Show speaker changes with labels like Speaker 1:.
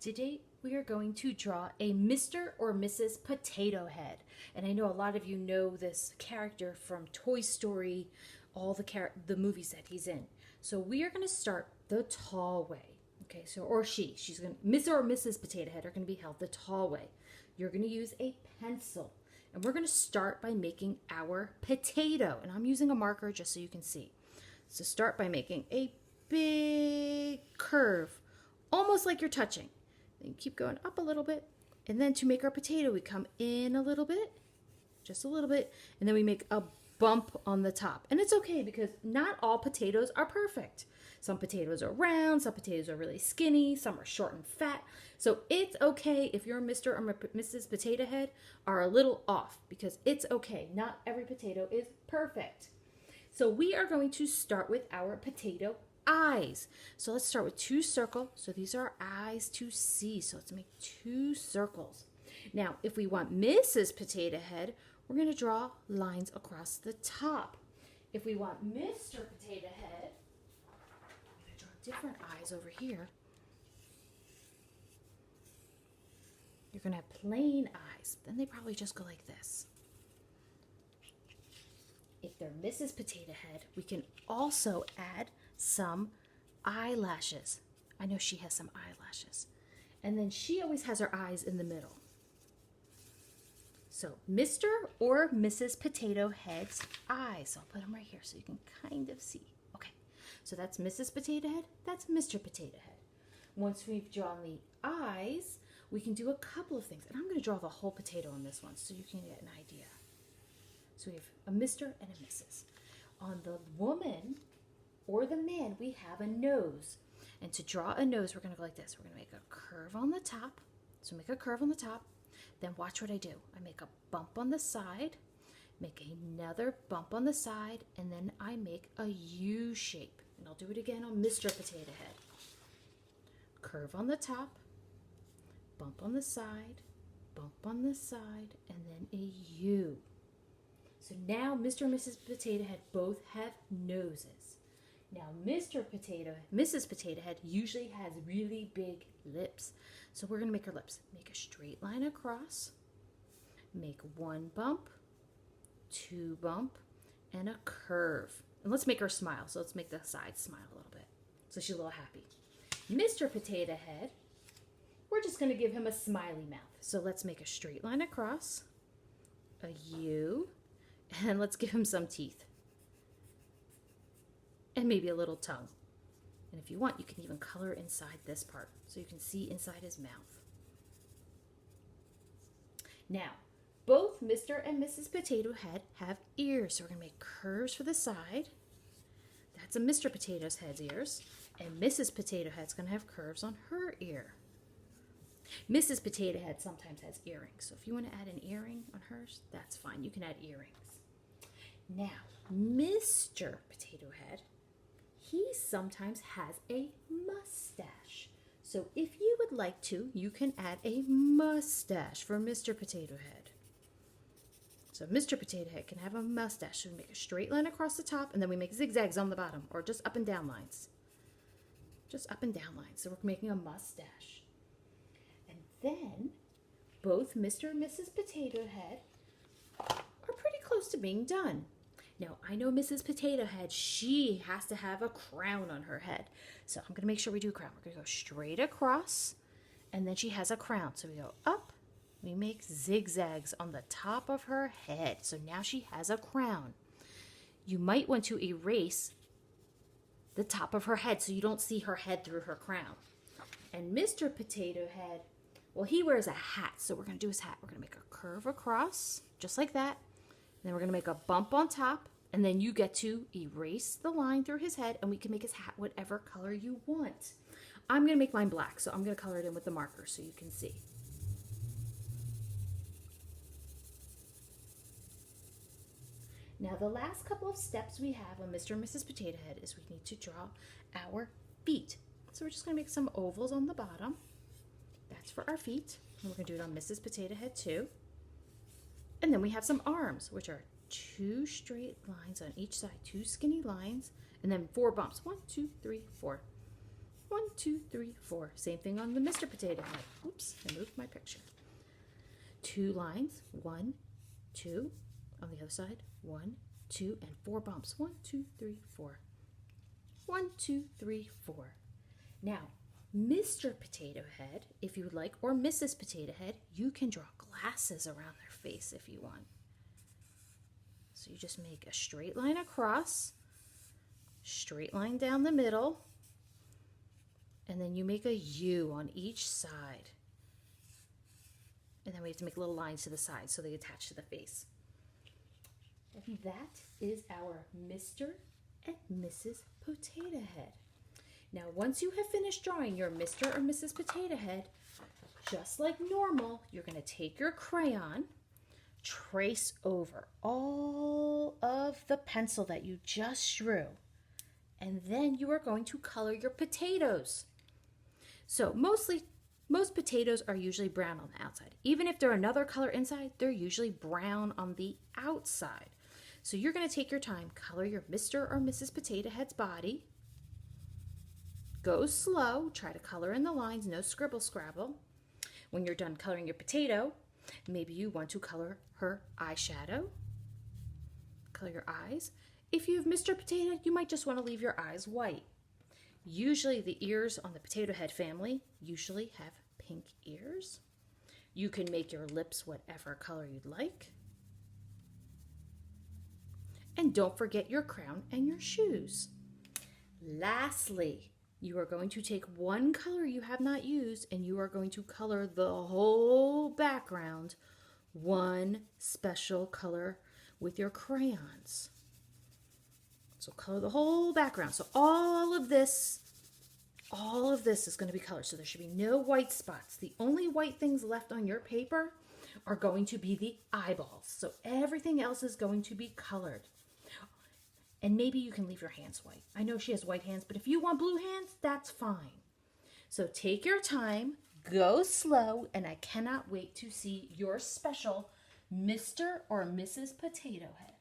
Speaker 1: Today we are going to draw a Mr. or Mrs. Potato Head. And I know a lot of you know this character from Toy Story, all the movies that he's in. So we are going to start the tall way. Okay, so she's going to, Mr. or Mrs. Potato Head are going to be held the tall way. You're going to use a pencil. And we're going to start by making our potato. And I'm using a marker just so you can see. So start by making a big curve, almost like you're touching. Then keep going up a little bit. And then to make our potato, we come in a little bit, just a little bit, and then we make a bump on the top. And it's okay because not all potatoes are perfect. Some potatoes are round, some potatoes are really skinny, some are short and fat. So it's okay if your Mr. or Mrs. Potato Head are a little off because it's okay. Not every potato is perfect. So we are going to start with our potato eyes. So let's start with two circles. So these are eyes to see. So let's make two circles. Now, if we want Mrs. Potato Head, we're going to draw lines across the top. If we want Mr. Potato Head, I'm going to draw different eyes over here. You're going to have plain eyes. Then they probably just go like this. If they're Mrs. Potato Head, we can also add some eyelashes. I know she has some eyelashes. And then she always has her eyes in the middle. So Mr. or Mrs. Potato Head's eyes. So I'll put them right here so you can kind of see. Okay, so that's Mrs. Potato Head. That's Mr. Potato Head. Once we've drawn the eyes, we can do a couple of things. And I'm going to draw the whole potato on this one so you can get an idea. So we have a Mr. and a Mrs. On the woman or the man, we have a nose. And to draw a nose, we're going to go like this. We're going to make a curve on the top. So make a curve on the top. Then watch what I do. I make a bump on the side, make another bump on the side, and then I make a U shape. And I'll do it again on Mr. Potato Head. Curve on the top, bump on the side, bump on the side, and then a U. So now Mr. and Mrs. Potato Head both have noses. Now Mrs. Potato Head usually has really big lips. So we're going to make her lips. Make a straight line across, make one bump, two bump, and a curve. And let's make her smile. So let's make the sides smile a little bit. So she's a little happy. Mr. Potato Head, we're just going to give him a smiley mouth. So let's make a straight line across, a U, and let's give him some teeth. And maybe a little tongue. And if you want, you can even color inside this part so you can see inside his mouth. Now, both Mr. and Mrs. Potato Head have ears. So we're going to make curves for the side. That's a Mr. Potato Head's ears. And Mrs. Potato Head's going to have curves on her ear. Mrs. Potato Head sometimes has earrings. So if you want to add an earring on hers, that's fine. You can add earrings. Now, Mr. Potato Head, he sometimes has a mustache. So if you would like to, you can add a mustache for Mr. Potato Head. So Mr. Potato Head can have a mustache. So we make a straight line across the top, and then we make zigzags on the bottom, or just up and down lines. Just up and down lines. So we're making a mustache. And then both Mr. and Mrs. Potato Head are pretty close to being done. Now, I know Mrs. Potato Head, she has to have a crown on her head. So I'm going to make sure we do a crown. We're going to go straight across, and then she has a crown. So we go up, we make zigzags on the top of her head. So now she has a crown. You might want to erase the top of her head so you don't see her head through her crown. And Mr. Potato Head, well, he wears a hat. So we're going to do his hat. We're going to make a curve across, just like that. Then we're going to make a bump on top, and then you get to erase the line through his head, and we can make his hat whatever color you want. I'm going to make mine black, so I'm going to color it in with the marker so you can see. Now, the last couple of steps we have on Mr. and Mrs. Potato Head is we need to draw our feet. So we're just going to make some ovals on the bottom. That's for our feet. And we're going to do it on Mrs. Potato Head too. And then we have some arms, which are two straight lines on each side, two skinny lines, and then four bumps. 1, 2, 3, 4. 1, 2, 3, 4. Same thing on the Mr. Potato Head. Oops, I moved my picture. 2 lines, 1, 2. On the other side, 1, 2, and 4 bumps. 1, 2, 3, 4. 1, 2, 3, 4. Now, Mr. Potato Head, if you would like, or Mrs. Potato Head, you can draw glasses around their face if you want. So you just make a straight line across, straight line down the middle, and then you make a U on each side. And then we have to make little lines to the side so they attach to the face. And that is our Mr. and Mrs. Potato Head. Now, once you have finished drawing your Mr. or Mrs. Potato Head, just like normal, you're going to take your crayon, trace over all of the pencil that you just drew, and then you are going to color your potatoes. So most potatoes are usually brown on the outside. Even if they're another color inside, they're usually brown on the outside. So you're going to take your time, color your Mr. or Mrs. Potato Head's body. Go slow, try to color in the lines, no scribble scrabble. When you're done coloring your potato, maybe you want to color her eyeshadow. Color your eyes. If you have Mr. Potato Head, you might just want to leave your eyes white. Usually the ears on the Potato Head family usually have pink ears. You can make your lips whatever color you'd like. And don't forget your crown and your shoes. Lastly, you are going to take one color you have not used and you are going to color the whole background one special color with your crayons. So color the whole background. So all of this is going to be colored. So there should be no white spots. The only white things left on your paper are going to be the eyeballs. So everything else is going to be colored. And maybe you can leave your hands white. I know she has white hands, but if you want blue hands, that's fine. So take your time, go slow, and I cannot wait to see your special Mr. or Mrs. Potato Head.